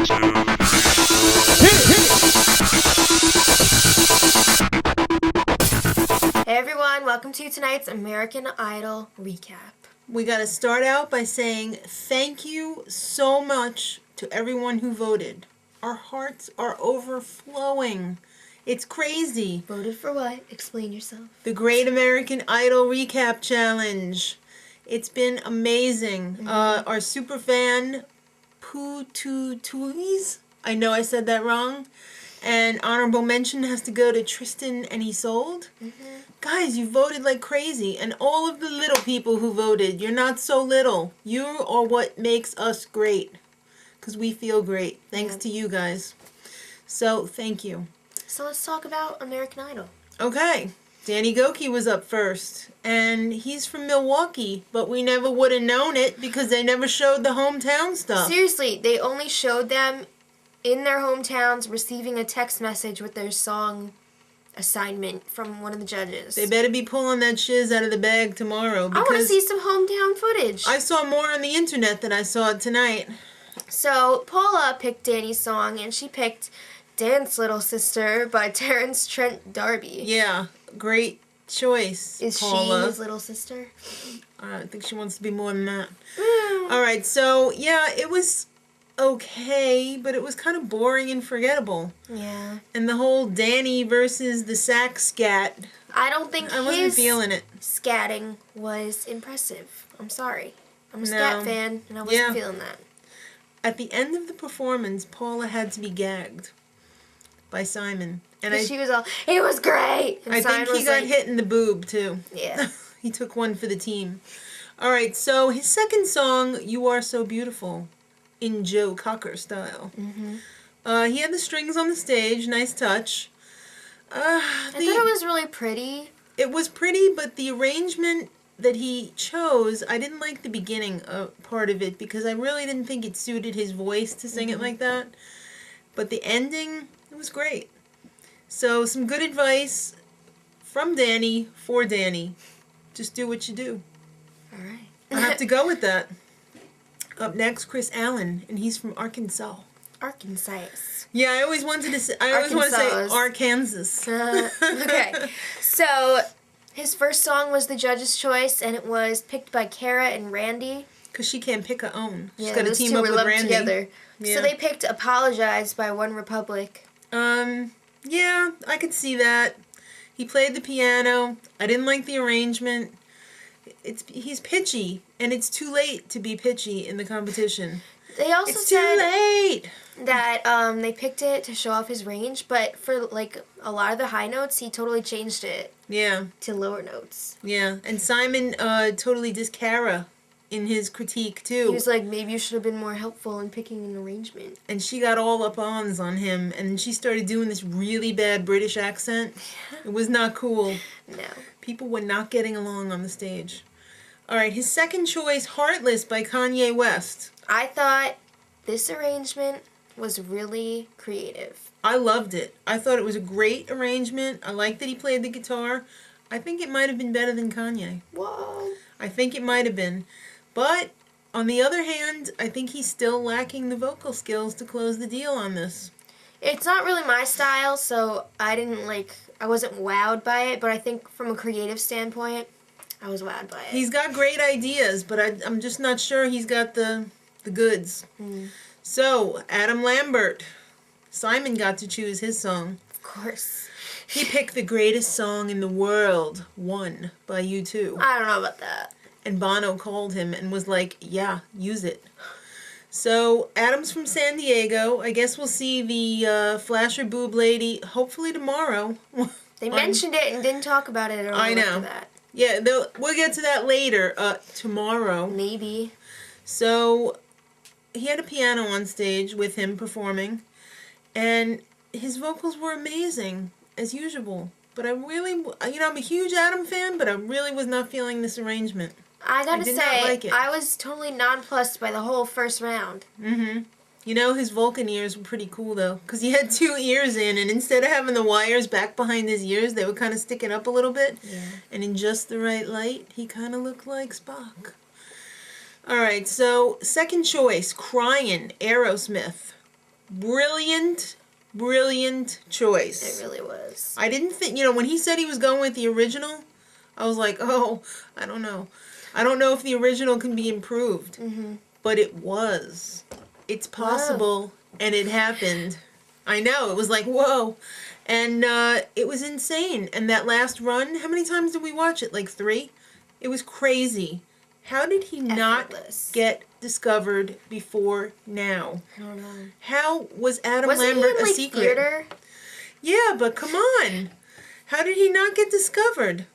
Hey everyone, welcome to tonight's American Idol recap. We got to start out by saying thank you so much to everyone who voted. Our hearts are overflowing. It's crazy. Voted for what? Explain yourself. The Great American Idol Recap Challenge. It's been amazing. Our Superfan, pututuys, I know I said that wrong. And honorable mention has to go to TristandIsolde. Guys, you voted like crazy. And all of the little people who voted, you're not so little. You are what makes us great. Because we feel great. Thanks to you guys. So, thank you. So let's talk about American Idol. Okay. Danny Gokey was up first. And he's from Milwaukee. But we never would have known it because they never showed the hometown stuff. Seriously, they only showed them in their hometowns receiving a text message with their song assignment from one of the judges. They better be pulling that shiz out of the bag tomorrow. I want to see some hometown footage. I saw more on the internet than I saw tonight. So, Paula picked Danny's song, and she picked Dance Little Sister by Terrence, Trent, Darby. Yeah, great choice, Is Paula. she his little sister? I think she wants to be more than that. Alright, so, yeah, it was okay, but it was kind of boring and forgettable. Yeah. And the whole Danny versus the sax scat, I don't think I wasn't feeling it. Scatting was impressive. I'm sorry. I'm a scat fan, and I wasn't feeling that. At the end of the performance, Paula had to be gagged by Simon. And she was all, it was great! And I Simon think he got hit in the boob, too. Yeah. He took one for the team. Alright, so his second song, You Are So Beautiful, in Joe Cocker style. He had the strings on the stage, nice touch. I thought it was really pretty. It was pretty, but the arrangement that he chose, I didn't like the beginning part of it because I really didn't think it suited his voice to sing it like that. But the ending, it was great. So some good advice from Danny for Danny. Just do what you do. Alright. I have to go with that. Up next, Kris Allen, and he's from Arkansas. Arkansas. Yeah, I always wanted to say. I always want to say Arkansas. Okay, so his first song was the judge's choice, and it was picked by Kara and Randy. Because she can't pick her own. She's Yeah, got to those team two up were with lumped Randy. together. Yeah. So they picked "Apologize" by OneRepublic. Yeah, I could see that. He played the piano. I didn't like the arrangement. He's pitchy, and it's too late to be pitchy in the competition. They also It's said too late that they picked it to show off his range, but for like a lot of the high notes, he totally changed it. Yeah. To lower notes. Yeah, and Simon totally dissed Kara in his critique too. He was like, maybe you should have been more helpful in picking an arrangement. And she got all up on him, and she started doing this really bad British accent. It was not cool. No. People were not getting along on the stage. Alright, his second choice, Heartless by Kanye West. I thought this arrangement was really creative. I loved it. I thought it was a great arrangement. I liked that he played the guitar. I think it might have been better than Kanye. Whoa. I think it might have been. But, on the other hand, I think he's still lacking the vocal skills to close the deal on this. It's not really my style, so I wasn't wowed by it, but I think from a creative standpoint, I was wowed by it. He's got great ideas, but I'm just not sure he's got the goods. So, Adam Lambert. Simon got to choose his song. Of course. He picked the greatest song in the world, One, by U2. I don't know about that. And Bono called him and was like, yeah, use it. So, Adam's from San Diego. I guess we'll see the Flasher Boob Lady hopefully tomorrow. They mentioned it and didn't talk about it at all. I know. After that. Yeah, we'll get to that later, tomorrow. Maybe. So, he had a piano on stage with him performing, and his vocals were amazing, as usual. But I really, I'm a huge Adam fan, but I really was not feeling this arrangement. I gotta did say, not like it. I was totally nonplussed by the whole first round. His Vulcan ears were pretty cool, though, because he had 2 ears in, and instead of having the wires back behind his ears, they were kind of sticking up a little bit. Yeah. And in just the right light, he kind of looked like Spock. Alright, so, second choice, Cryin, Aerosmith. Brilliant choice. It really was. I didn't think, when he said he was going with the original, I was like, oh, I don't know. I don't know if the original can be improved. Mm-hmm. But it was. It's possible, and it happened. I know, it was like, whoa. And it was insane. And that last run, how many times did we watch it? Like 3? It was crazy. How did he not get discovered before now? I don't know. How was Adam Wasn't Lambert he in, a secret? Theater? Yeah, but come on. How did he not get discovered?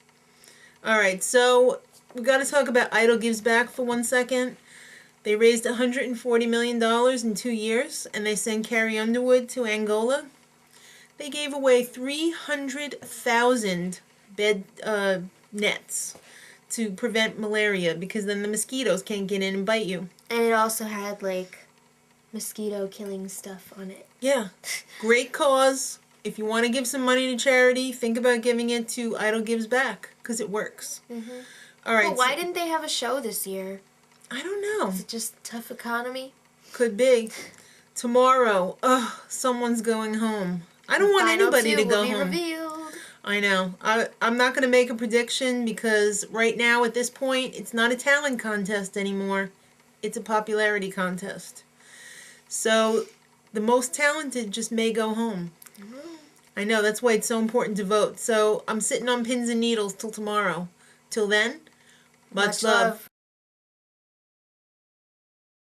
All right, so we got to talk about Idol Gives Back for 1 second. They raised $140 million in 2 years, and they sent Carrie Underwood to Angola. They gave away 300,000 bed nets to prevent malaria, because then the mosquitoes can't get in and bite you. And it also had, mosquito killing stuff on it. Yeah. Great cause. If you want to give some money to charity, think about giving it to Idol Gives Back, because it works. Mm-hmm. All right. But why didn't they have a show this year? I don't know. Is it just tough economy? Could be. Tomorrow, someone's going home. I don't want anybody to go home. Revealed. I know. I'm not going to make a prediction, because right now at this point, it's not a talent contest anymore. It's a popularity contest. So the most talented just may go home. I know. That's why it's so important to vote. So I'm sitting on pins and needles till tomorrow. Till then, much love.